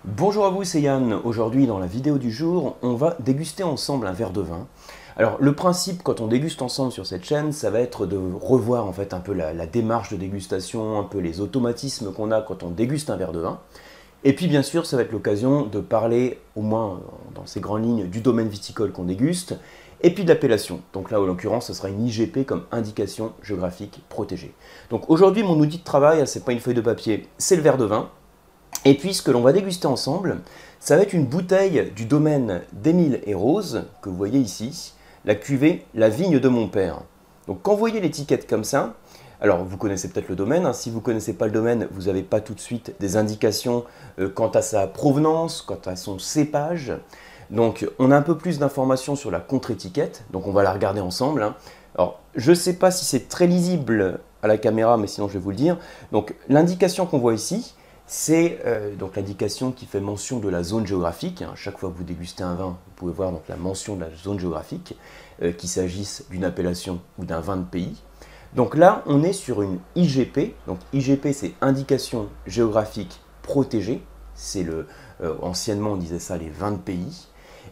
Bonjour à vous, c'est Yann. Aujourd'hui, dans la vidéo du jour, on va déguster ensemble un verre de vin. Alors, le principe, quand on déguste ensemble sur cette chaîne, ça va être de revoir en fait un peu la démarche de dégustation, un peu les automatismes qu'on a quand on déguste un verre de vin. Et puis, bien sûr, ça va être l'occasion de parler, au moins dans ces grandes lignes, du domaine viticole qu'on déguste, et puis de l'appellation. Donc là, en l'occurrence, ce sera une IGP comme indication géographique protégée. Donc aujourd'hui, mon outil de travail, c'est pas une feuille de papier, c'est le verre de vin. Et puis ce que l'on va déguster ensemble, ça va être une bouteille du domaine d'Émile et Rose, que vous voyez ici, la cuvée La Vigne de mon père. Donc quand vous voyez l'étiquette comme ça, alors vous connaissez peut-être le domaine, hein, si vous ne connaissez pas le domaine, vous n'avez pas tout de suite des indications quant à sa provenance, quant à son cépage. Donc on a un peu plus d'informations sur la contre-étiquette, donc on va la regarder ensemble. Hein. Alors je ne sais pas si c'est très lisible à la caméra, mais sinon je vais vous le dire. Donc l'indication qu'on voit ici, c'est donc l'indication qui fait mention de la zone géographique. Hein. Chaque fois que vous dégustez un vin, vous pouvez voir donc la mention de la zone géographique, qu'il s'agisse d'une appellation ou d'un vin de pays. Donc là, on est sur une IGP. Donc IGP, c'est indication géographique protégée. C'est anciennement on disait ça les vins de pays.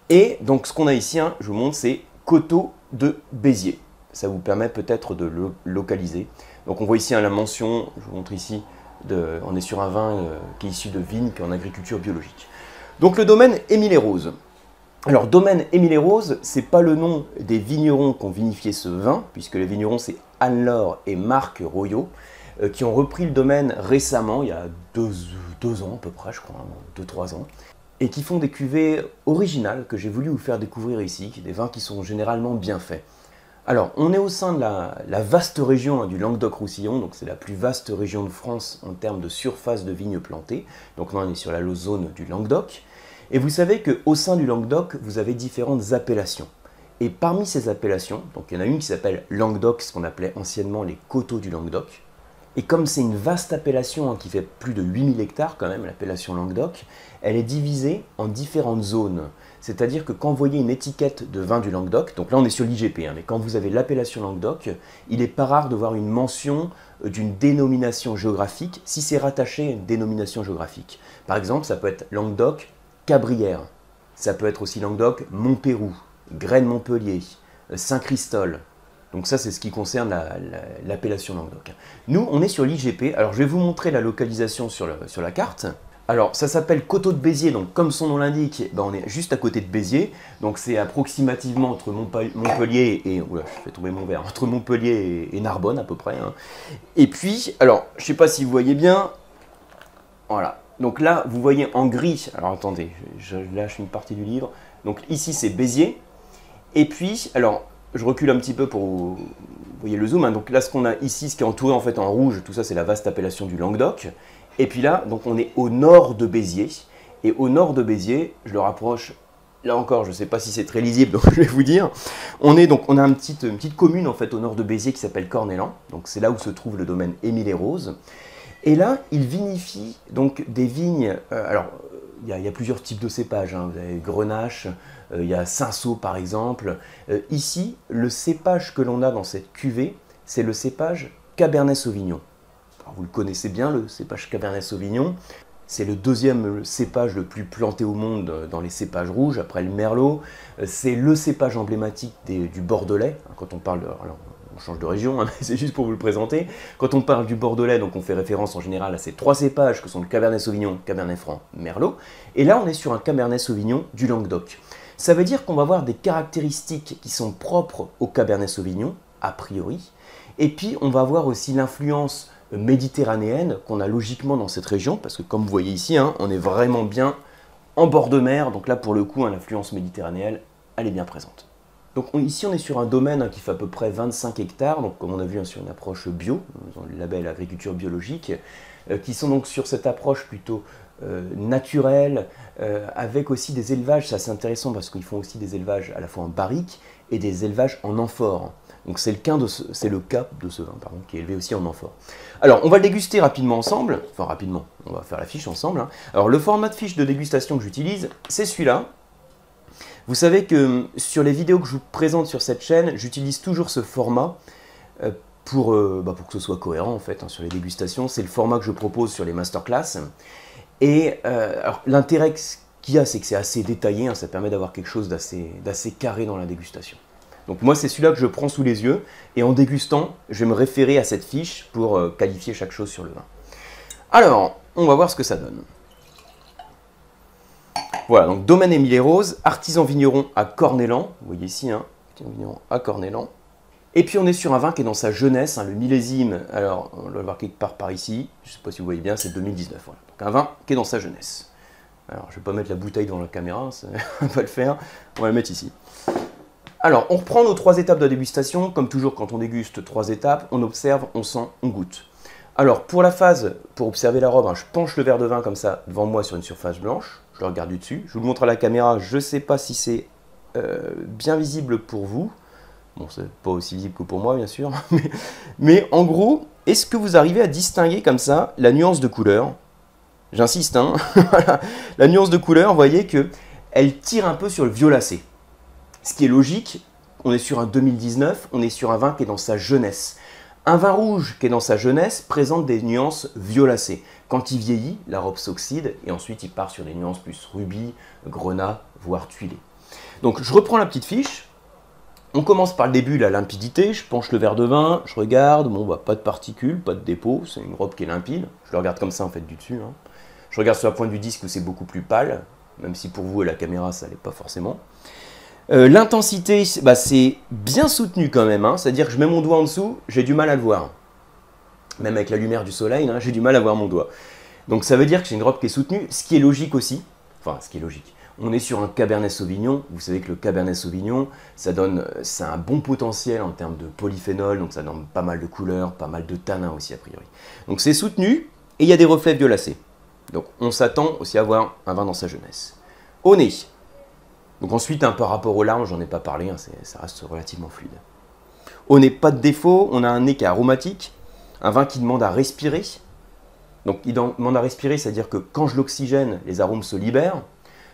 Et donc ce qu'on a ici, hein, je vous montre, c'est Coteaux de Béziers. Ça vous permet peut-être de le localiser. Donc on voit ici hein, la mention, je vous montre ici. On est sur un vin qui est issu de vignes, qui est en agriculture biologique. Donc le domaine Émile et Rose. Alors domaine Émile et Rose, c'est pas le nom des vignerons qui ont vinifié ce vin, puisque les vignerons c'est Anne-Laure et Marc Royot, qui ont repris le domaine récemment, il y a deux ans à peu près, je crois, 2-3 ans, et qui font des cuvées originales que j'ai voulu vous faire découvrir ici, des vins qui sont généralement bien faits. Alors, on est au sein de la vaste région hein, du Languedoc-Roussillon, donc c'est la plus vaste région de France en termes de surface de vignes plantées. Donc là, on est sur la zone du Languedoc. Et vous savez qu'au sein du Languedoc, vous avez différentes appellations. Et parmi ces appellations, donc il y en a une qui s'appelle Languedoc, ce qu'on appelait anciennement les coteaux du Languedoc. Et comme c'est une vaste appellation hein, qui fait plus de 8000 hectares quand même, l'appellation Languedoc, elle est divisée en différentes zones. C'est-à-dire que quand vous voyez une étiquette de vin du Languedoc, donc là on est sur l'IGP, hein, mais quand vous avez l'appellation Languedoc, il n'est pas rare de voir une mention d'une dénomination géographique si c'est rattaché à une dénomination géographique. Par exemple, ça peut être Languedoc Cabrières, ça peut être aussi Languedoc Montpérou, Graines-Montpellier, Saint-Christol. Donc ça, c'est ce qui concerne l'appellation Languedoc. Nous, on est sur l'IGP. Alors, je vais vous montrer la localisation sur la carte. Alors, ça s'appelle Coteaux de Béziers. Donc, comme son nom l'indique, ben, on est juste à côté de Béziers. Donc, c'est approximativement entre Montpellier et... Oula, je fais tomber mon verre. Entre Montpellier et Narbonne, à peu près. Hein. Et puis, alors, je ne sais pas si vous voyez bien. Voilà. Donc là, vous voyez en gris. Alors, attendez, je lâche une partie du livre. Donc, ici, c'est Béziers. Et puis, alors... Je recule un petit peu pour vous voyez le zoom. Hein. Donc là, ce qu'on a ici, ce qui est entouré en fait en rouge, tout ça, c'est la vaste appellation du Languedoc. Et puis là, donc on est au nord de Béziers. Et au nord de Béziers, je le rapproche. Là encore, je ne sais pas si c'est très lisible, donc je vais vous dire. On a une petite commune en fait au nord de Béziers qui s'appelle Cornélan. Donc c'est là où se trouve le domaine Émile et Rose. Et là, il vinifie donc des vignes. Alors, il y a plusieurs types de cépages. Hein. Vous avez Grenache, il y a Cinsault par exemple. Ici, le cépage que l'on a dans cette cuvée, c'est le cépage Cabernet Sauvignon. Alors, vous le connaissez bien, le cépage Cabernet Sauvignon. C'est le deuxième cépage le plus planté au monde dans les cépages rouges, après le Merlot. C'est le cépage emblématique du Bordelais. Quand on parle de... Alors, on change de région, hein, mais c'est juste pour vous le présenter. Quand on parle du Bordelais, donc on fait référence en général à ces trois cépages que sont le Cabernet Sauvignon, Cabernet Franc, Merlot. Et là, on est sur un Cabernet Sauvignon du Languedoc. Ça veut dire qu'on va avoir des caractéristiques qui sont propres au Cabernet Sauvignon, a priori. Et puis, on va avoir aussi l'influence méditerranéenne qu'on a logiquement dans cette région, parce que comme vous voyez ici, hein, on est vraiment bien en bord de mer. Donc là, pour le coup, hein, l'influence méditerranéenne, elle est bien présente. Donc ici, on est sur un domaine qui fait à peu près 25 hectares, donc comme on a vu hein, sur une approche bio, dans le label agriculture biologique, qui sont donc sur cette approche plutôt naturelle, avec aussi des élevages, c'est assez intéressant parce qu'ils font aussi des élevages à la fois en barrique et des élevages en amphore. Donc c'est le cas de ce vin, pardon, qui est élevé aussi en amphore. Alors, on va le déguster rapidement ensemble, enfin rapidement, on va faire la fiche ensemble. Hein. Alors, le format de fiche de dégustation que j'utilise, c'est celui-là. Vous savez que sur les vidéos que je vous présente sur cette chaîne, j'utilise toujours ce format pour que ce soit cohérent en fait hein, sur les dégustations. C'est le format que je propose sur les masterclass. Et alors l'intérêt qu'il y a, c'est que c'est assez détaillé, hein, ça permet d'avoir quelque chose d'assez carré dans la dégustation. Donc moi, c'est celui-là que je prends sous les yeux, et en dégustant, je vais me référer à cette fiche pour qualifier chaque chose sur le vin. Alors, on va voir ce que ça donne. Voilà, donc Domaine Émile et Rose, artisan vigneron à Cornélan, vous voyez ici, hein, artisan vigneron à Cornélan. Et puis on est sur un vin qui est dans sa jeunesse, hein, le millésime, alors on va le voir quelque part par ici, je ne sais pas si vous voyez bien, c'est 2019. Voilà. Donc un vin qui est dans sa jeunesse. Alors je ne vais pas mettre la bouteille devant la caméra, ça va pas le faire, on va la mettre ici. Alors on reprend nos 3 étapes de la dégustation, comme toujours quand on déguste 3 étapes, on observe, on sent, on goûte. Alors pour la phase, pour observer la robe, hein, je penche le verre de vin comme ça devant moi sur une surface blanche, je le regarde du dessus, je vous le montre à la caméra, je ne sais pas si c'est bien visible pour vous. Bon, c'est pas aussi visible que pour moi, bien sûr. Mais en gros, est-ce que vous arrivez à distinguer comme ça la nuance de couleur? J'insiste, hein. La nuance de couleur, vous voyez qu'elle tire un peu sur le violacé. Ce qui est logique, on est sur un 2019, on est sur un vin qui est dans sa jeunesse. Un vin rouge qui est dans sa jeunesse présente des nuances violacées. Quand il vieillit, la robe s'oxyde et ensuite il part sur des nuances plus rubis, grenat, voire tuilé. Donc je reprends la petite fiche. On commence par le début, la limpidité, je penche le verre de vin, je regarde, bon bah pas de particules, pas de dépôt, c'est une robe qui est limpide, je le regarde comme ça en fait du dessus. Hein. Je regarde sur la pointe du disque où c'est beaucoup plus pâle, même si pour vous à la caméra ça l'est pas forcément. L'intensité, bah, c'est bien soutenu quand même, hein. C'est-à-dire que je mets mon doigt en dessous, j'ai du mal à le voir. Même avec la lumière du soleil, hein, j'ai du mal à voir mon doigt. Donc ça veut dire que c'est une robe qui est soutenue, ce qui est logique aussi, enfin ce qui est logique. On est sur un Cabernet Sauvignon. Vous savez que le Cabernet Sauvignon, c'est un bon potentiel en termes de polyphénol, donc ça donne pas mal de couleurs, pas mal de tanins aussi a priori. Donc c'est soutenu et il y a des reflets violacés. Donc on s'attend aussi à avoir un vin dans sa jeunesse. Au nez. Donc ensuite, par rapport aux larmes, j'en ai pas parlé, hein, ça reste relativement fluide. Au nez, pas de défaut, on a un nez qui est aromatique, un vin qui demande à respirer. Donc il demande à respirer, c'est-à-dire que quand je l'oxygène, les arômes se libèrent.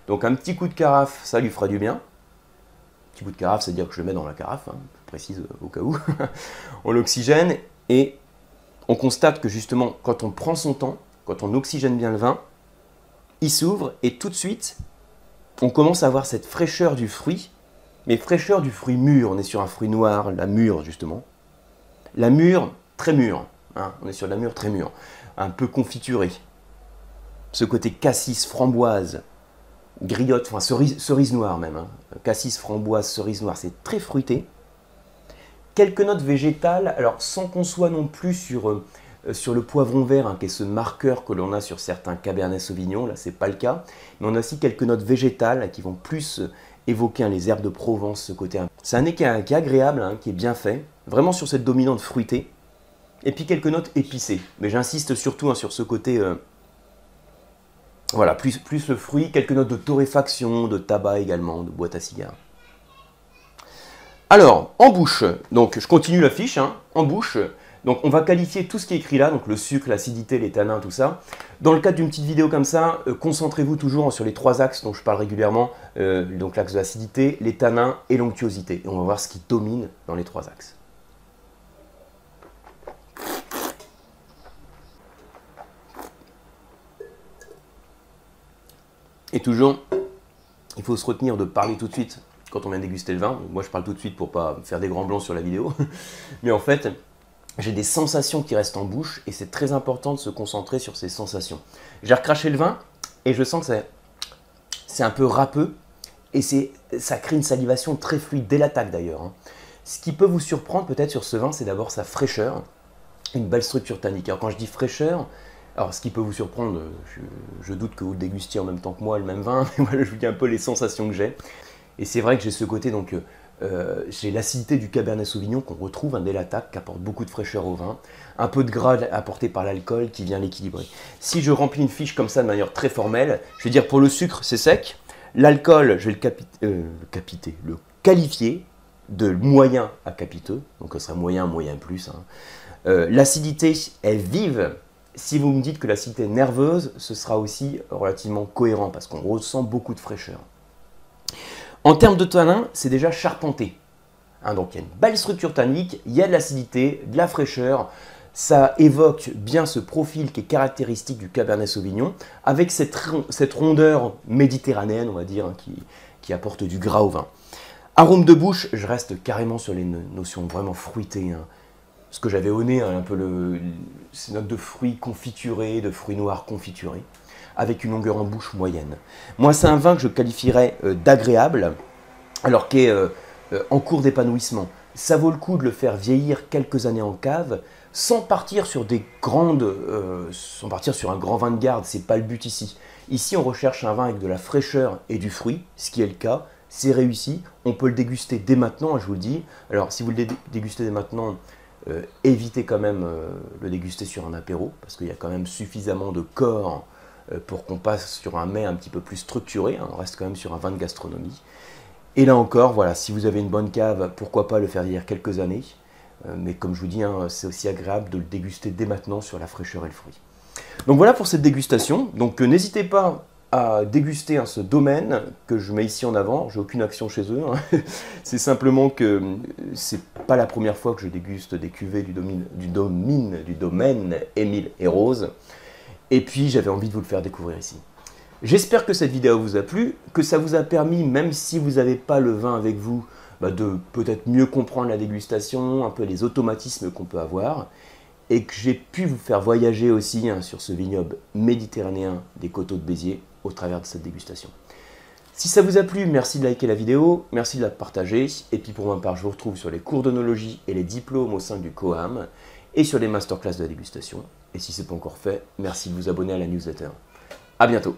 Donc un petit coup de carafe, ça lui fera du bien. Petit coup de carafe, c'est-à-dire que je le mets dans la carafe, hein, je précise au cas où. On l'oxygène et on constate que justement, quand on prend son temps, quand on oxygène bien le vin, il s'ouvre et tout de suite, on commence à avoir cette fraîcheur du fruit, mais fraîcheur du fruit mûr. On est sur un fruit noir, la mûre justement. La mûre, très mûre. Hein, on est sur la mûre très mûre, un peu confiturée. Ce côté cassis, framboise, griotte, enfin cerise noire même, hein. Cassis, framboise, cerise noire, c'est très fruité. Quelques notes végétales, alors sans qu'on soit non plus sur le poivron vert, hein, qui est ce marqueur que l'on a sur certains Cabernet Sauvignon, là c'est pas le cas, mais on a aussi quelques notes végétales qui vont plus évoquer les herbes de Provence, ce côté. C'est un nez qui est agréable, hein, qui est bien fait, vraiment sur cette dominante fruitée, et puis quelques notes épicées, mais j'insiste surtout, hein, sur ce côté... Voilà, plus le fruit, quelques notes de torréfaction, de tabac également, de boîte à cigares. Alors, en bouche, donc je continue la fiche, hein, en bouche, donc on va qualifier tout ce qui est écrit là, donc le sucre, l'acidité, les tanins, tout ça. Dans le cadre d'une petite vidéo comme ça, concentrez-vous toujours sur les 3 axes dont je parle régulièrement, donc l'axe de l'acidité, les tanins et l'onctuosité. Et on va voir ce qui domine dans les 3 axes. Et toujours, il faut se retenir de parler tout de suite quand on vient déguster le vin. Moi, je parle tout de suite pour pas faire des grands blancs sur la vidéo. Mais en fait, j'ai des sensations qui restent en bouche et c'est très important de se concentrer sur ces sensations. J'ai recraché le vin et je sens que c'est un peu râpeux et ça crée une salivation très fluide dès l'attaque d'ailleurs, hein. Ce qui peut vous surprendre peut-être sur ce vin, c'est d'abord sa fraîcheur, une belle structure tannique. Alors quand je dis fraîcheur, alors, ce qui peut vous surprendre, je doute que vous le dégustiez en même temps que moi, le même vin, mais voilà, je vous dis un peu les sensations que j'ai. Et c'est vrai que j'ai ce côté, donc, j'ai l'acidité du Cabernet Sauvignon qu'on retrouve dès l'attaque, qui apporte beaucoup de fraîcheur au vin, un peu de gras apporté par l'alcool qui vient l'équilibrer. Si je remplis une fiche comme ça de manière très formelle, je vais dire pour le sucre, c'est sec, l'alcool, je vais le qualifier de moyen à capiteux, donc ce serait moyen, moyen plus. Hein. L'acidité est vive. Si vous me dites que l'acidité est nerveuse, ce sera aussi relativement cohérent parce qu'on ressent beaucoup de fraîcheur. En termes de tanin, c'est déjà charpenté. Hein, donc il y a une belle structure tannique, il y a de l'acidité, de la fraîcheur. Ça évoque bien ce profil qui est caractéristique du Cabernet Sauvignon, avec cette rondeur méditerranéenne, on va dire, hein, qui apporte du gras au vin. Arôme de bouche, je reste carrément sur les notions vraiment fruitées. Hein. Ce que j'avais au nez, hein, un peu ces notes de fruits confiturés, de fruits noirs confiturés, avec une longueur en bouche moyenne. Moi, c'est un vin que je qualifierais d'agréable, alors qui est en cours d'épanouissement. Ça vaut le coup de le faire vieillir quelques années en cave, sans partir sur sans partir sur un grand vin de garde, c'est pas le but ici. Ici, on recherche un vin avec de la fraîcheur et du fruit, ce qui est le cas. C'est réussi, on peut le déguster dès maintenant, je vous le dis. Alors, si vous le dégustez dès maintenant, évitez quand même le déguster sur un apéro, parce qu'il y a quand même suffisamment de corps pour qu'on passe sur un mets un petit peu plus structuré. Hein, on reste quand même sur un vin de gastronomie. Et là encore, voilà, si vous avez une bonne cave, pourquoi pas le faire vieillir quelques années. Mais comme je vous dis, hein, c'est aussi agréable de le déguster dès maintenant sur la fraîcheur et le fruit. Donc voilà pour cette dégustation. Donc n'hésitez pas à déguster ce domaine que je mets ici en avant. J'ai aucune action chez eux. Hein. C'est simplement que c'est pas la première fois que je déguste des cuvées du domaine Émile et Rose. Et puis j'avais envie de vous le faire découvrir ici. J'espère que cette vidéo vous a plu, que ça vous a permis, même si vous n'avez pas le vin avec vous, de peut-être mieux comprendre la dégustation, un peu les automatismes qu'on peut avoir, et que j'ai pu vous faire voyager aussi sur ce vignoble méditerranéen des coteaux de Béziers au travers de cette dégustation. Si ça vous a plu, merci de liker la vidéo, merci de la partager, et puis pour ma part, je vous retrouve sur les cours d'œnologie et les diplômes au sein du COAM, et sur les masterclass de la dégustation. Et si ce n'est pas encore fait, merci de vous abonner à la newsletter. À bientôt.